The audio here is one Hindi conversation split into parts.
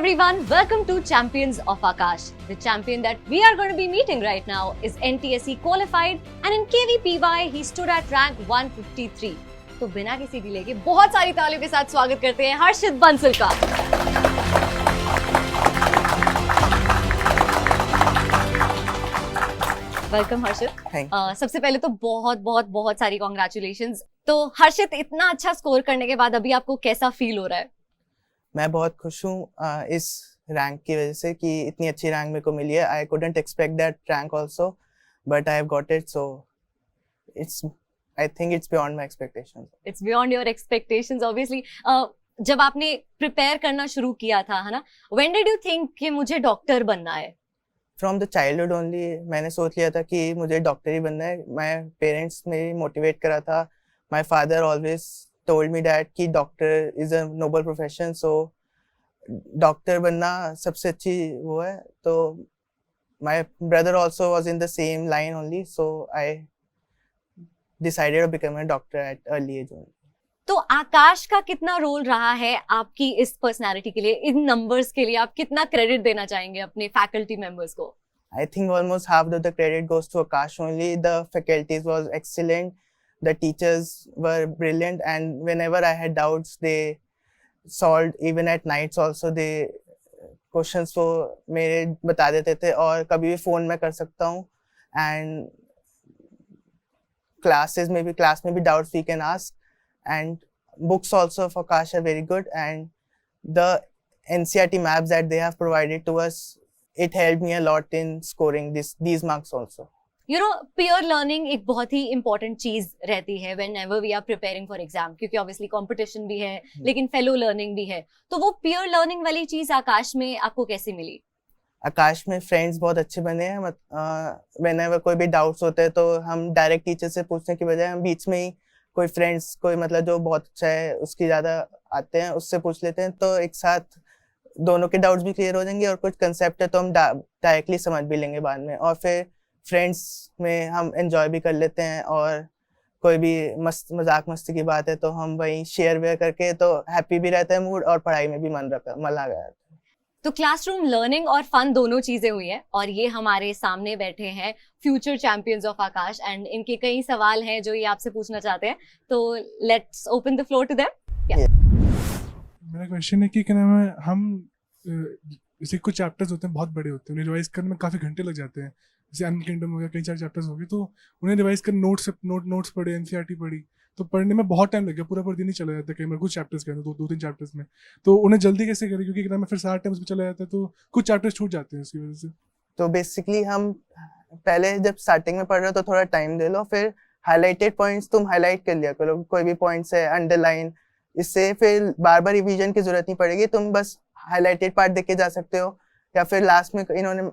everyone, welcome to Champions of Akash. The champion that we are going to be meeting right now is NTSE qualified and in KVPY he stood at rank 153. तो बिना किसी डिले के बहुत सारी तालियों के साथ स्वागत करते हैं हर्षित बंसल का। वेलकम हर्षित। सबसे पहले तो बहुत सारी कॉन्ग्रेचुलेशंस। तो हर्षित, इतना अच्छा स्कोर करने के बाद अभी आपको कैसा फील हो रहा है? मैं बहुत खुश हूँ इस रैंक की वजह से कि इतनी अच्छी रैंक मेरे को मिली है। I couldn't expect that rank also but I have got it, so I think it's beyond my expectations. It's beyond your expectations obviously. जब आपने प्रिपेयर करना शुरू किया था, है ना, व्हेन डिड यू थिंक कि मुझे डॉक्टर बनना है? फ्रॉम द चाइल्डहुड ओनली मैंने सोच लिया था कि मुझे डॉक्टर ही बनना है। माय पेरेंट्स मेरी मोटिवेट करा था। My father always told me that कि doctor is a noble profession, so doctor बनना सबसे अच्छी वो है। तो my brother also was in the same line only, so I decided to become a doctor at early age only. तो आकाश का कितना रोल रहा है आपकी इस पर्सनालिटी के लिए, इन नंबर्स के लिए? आप कितना क्रेडिट देना चाहेंगे अपने फैकल्टी मेंबर्स को? I think almost half of the credit goes to Akash only. The faculties was excellent. The teachers were brilliant, and whenever I had doubts, they solved. Even at nights also, they questions को मेरे बता देते थे और कभी भी phone में कर सकता हूँ। And class में भी doubts we can ask. And books also of Akash are very good. And the NCERT maps that they have provided to us, it helped me a lot in scoring these marks also. You know, peer learning एक बहुत ही important चीज रहती है whenever we are preparing for exam, क्योंकि obviously competition भी है लेकिन fellow learning भी है। तो वो peer learning वाली चीज आकाश में आपको कैसे मिली? आकाश में फ्रेंड्स बहुत अच्छे बने हैं। whenever कोई भी डाउट्स होते हैं तो हम डायरेक्ट टीचर से पूछने की बजाय हम बीच में ही कोई फ्रेंड्स कोई मतलब जो बहुत अच्छा है उसकी ज्यादा आते हैं उससे पूछ लेते हैं, तो एक साथ दोनों के डाउट्स भी क्लियर हो जाएंगे और कुछ कंसेप्ट है तो हम डायरेक्टली समझ भी लेंगे बाद में। और फिर फ्रेंड्स में हम एंजॉय भी कर लेते हैं और कोई भी मजाक मस्ती की बात है तो हम वही शेयर वेयर करके तो हैप्पी भी रहता है मूड और पढ़ाई में भी मन लगा है। तो क्लासरूम लर्निंग और फन दोनों चीजें हुई हैं और ये हमारे सामने बैठे हैं future champions of Akash and इनके कई सवाल हैं जो ये आपसे पूछना चाहते हैं, तो let's open the floor to them. मेरा क्वेश्चन है कि क्या नाम है, हम जैसे कुछ चैप्टर्स होते हैं बहुत बड़े होते हैं, उन्हें रिवाइज करने में काफ़ी घंटे लग जाते हैं। जैसे एनिमल किंगडम हो गया, कई सारे चैप्टर्स हो गए, तो उन्हें रिवाइज कर नोट्स पढ़े, एनसीईआरटी पढ़ी, तो पढ़ने में बहुत टाइम लग गया। पूरा दिन ही चला जाता है कई बार कुछ चैप्टर्स के अंदर, दो तीन चैप्टर्स में। तो उन्हें जल्दी कैसे करें, क्योंकि क्या नाम है फिर सारा टाइम उसमें चला जाता है तो कुछ चैप्टर्स छूट जाते हैं इसकी वजह से। तो बेसिकली हम पहले जब स्टार्टिंग में पढ़ रहे हो तो थोड़ा टाइम दे लो, फिर हाईलाइटेड पॉइंट्स तुम हाईलाइट कर लिया करो। कोई भी पॉइंट्स है अंडरलाइन, इससे फिर बार बार रिवीजन की जरूरत नहीं पड़ेगी। तुम बस हाईलाइटेड पार्ट देख के जा सकते हो या फिर लास्ट में इन्होंने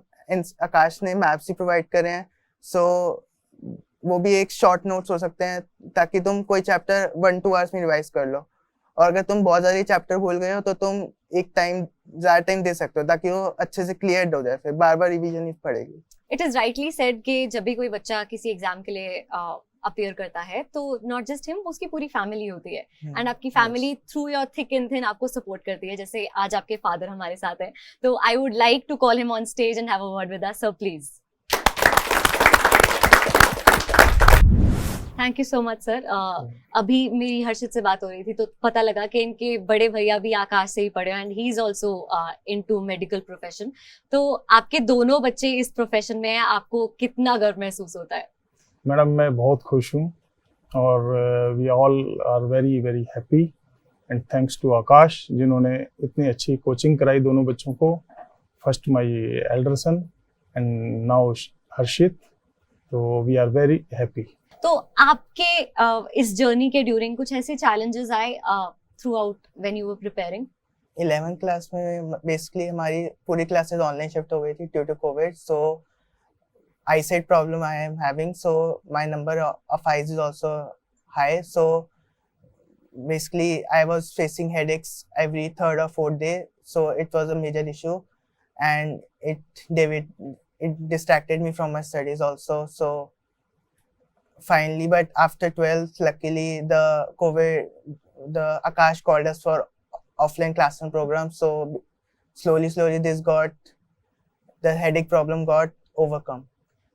आकाश ने मैप्स ही प्रोवाइड करे हैं, सो वो भी एक शॉर्ट नोट्स हो सकते हैं ताकि तुम कोई चैप्टर 1-2 आवर्स में रिवाइज कर लो। और अगर तुम बहुत ज़्यादा चैप्टर भूल गए हो तो तुम ज़्यादा टाइम दे सकते हो ताकि वो अच्छे से क्लियर हो जाए, फिर बार बार रिवीजन नहीं पड़ेगी। इट इज राइटली सेड कि जब भी कोई बच्चा किसी एग्जाम के लिए अपीयर करता है तो नॉट जस्ट हिम, उसकी पूरी फैमिली होती है एंड आपकी family through your thick and thin आपको सपोर्ट करती है। जैसे आज आपके फादर हमारे साथ हैं, तो I would like to call him on stage and have a word with us, sir please. Thank you so much sir. अभी मेरी हर्षित से बात हो रही थी तो पता लगा कि इनके बड़े भैया भी आकाश से ही पढ़े and he is also into medical profession. तो आपके दोनों बच्चे इस प्रोफेशन में हैं, आपको कितना गर्व महसूस होता है? मैडम मैं बहुत खुश हूँ और we all are very very happy and thanks to Aakash जिन्होंने इतनी अच्छी कोचिंग कराई दोनों बच्चों को। First my elder son and now Harshit, तो वी आर वेरी हैप्पी। तो आपके इस जर्नी के ड्यूरिंग कुछ ऐसे चैलेंजेस आए throughout when you were preparing? 11th class में बेसिकली हमारी पूरी क्लासेस ऑनलाइन शिफ्ट हो गई थी due to Covid, so eyesight problem I am having, so my number of eyes is also high, so basically I was facing headaches every third or fourth day, so it was a major issue and it distracted me from my studies also. So finally, but after 12th luckily the Akash called us for offline classroom program, so slowly the headache problem got overcome.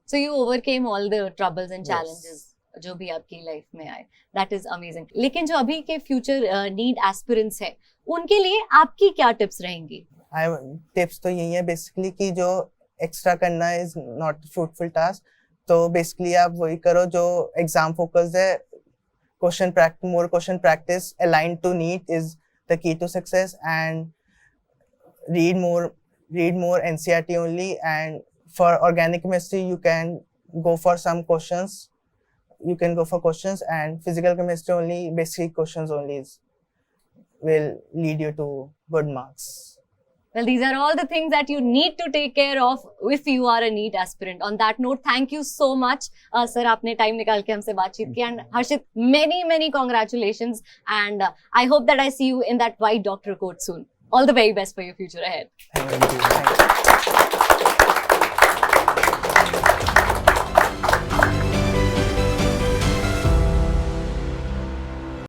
So you overcame all the troubles and Yes. challenges जो भी आपकी लाइफ में आए. That is amazing. लेकिन जो अभी के फ्यूचर नीट एस्पिरेंट्स हैं उनके लिए आपकी क्या टिप्स रहेंगी? टिप्स तो यही है बेसिकली कि जो एक्स्ट्रा करना इज नॉट फ्रूटफुल टास्क. तो बेसिकली आप वही करो जो एग्जाम फोकस है. more question practice aligned to NEET is the key to success, and read more NCERT only. And for organic chemistry you can go for some questions. You can go for questions, and physical chemistry only, basic questions only will lead you to good marks. Well, these are all the things that you need to take care of if you are a NEET aspirant. On that note, thank you so much, sir. आपने time निकाल के हमसे बातचीत की, and Harshit, many congratulations, and I hope that I see you in that white doctor coat soon. All the very best for your future ahead. Thank you.